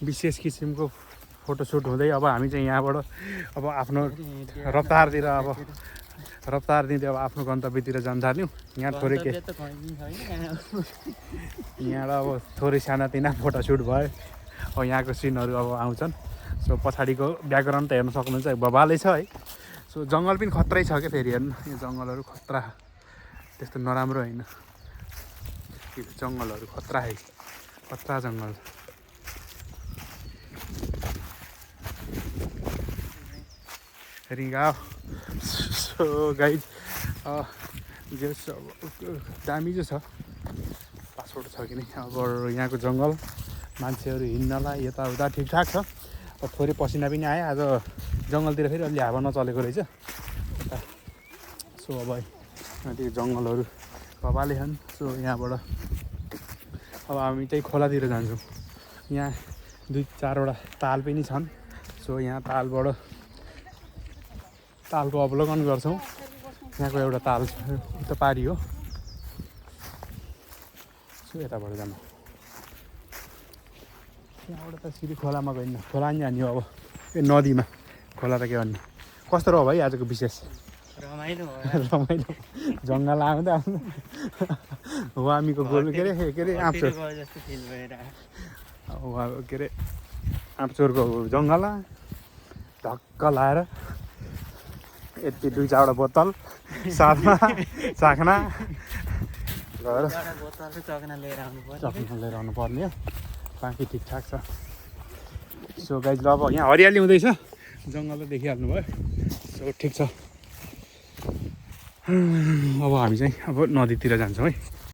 विशेष किसिमको फोटोसुट हुँदै अब हामी चाहिँ यहाँबाट अब आफ्नो रफ्तारतिर दिँदै अब आफ्नो गन्तव्यतिर जान थाल्यौँ। यहाँ थोरै के यहाँबाट अब थोरै सानातिना फोटोसुट भयो। अब यहाँको सिनहरू अब आउँछन्। सो पछाडिको ब्याकग्राउन्ड त हेर्न सक्नुहुन्छ बबालै छ है। सो जङ्गल पनि खत्रै छ क्या फेरि हेर्नु यो जङ्गलहरू खतरा त्यस्तो नराम्रो होइन यो जङ्गलहरू खतरा है खतरा जङ्गल। रिङ्गा सो गाइड जे दामी चाहिँ छ पासपोर्ट छ कि नै अब यहाँको जङ्गल मान्छेहरू हिँड्नलाई यताउता ठिकठाक छ। अब थोरै पसिना पनि आयो आज जङ्गलतिर फेरि अलि हावा नचलेको रहेछ यता। सो अब त्यो जङ्गलहरू बबाले छन्। सो यहाँबाट अब हामी चाहिँ खोलातिर जान्छौँ। यहाँ 2-4वटा ताल पनि छन्। सो यहाँ तालको अवलोकन गर्छौँ। यहाँको एउटा ताल उता पारी हो। सो यताबाट जानु यहाँबाट त सिधै खोलामा गइन्न खोला नि जाने अब ए नदीमा खोला त के भन्ने। कस्तो रह्यो भाइ आजको विशेष? रमाइलो जङ्गल आउँदा वामीको गोल के अरे आँपचोर के अरे आँपचोरको जङ्गल ढक्क लाएर यति 2-4वटा बोतल साथमा चाख्ना गएर चक्ना लिएर आउनु पर्ने हो। बाँकी ठिकठाक छ। सो गाइज ल अब यहाँ हरियाली हुँदैछ जङ्गल त देखिहाल्नु भयो। सो ठिक छ अब हामी चाहिँ अब नदीतिर जान्छौँ है।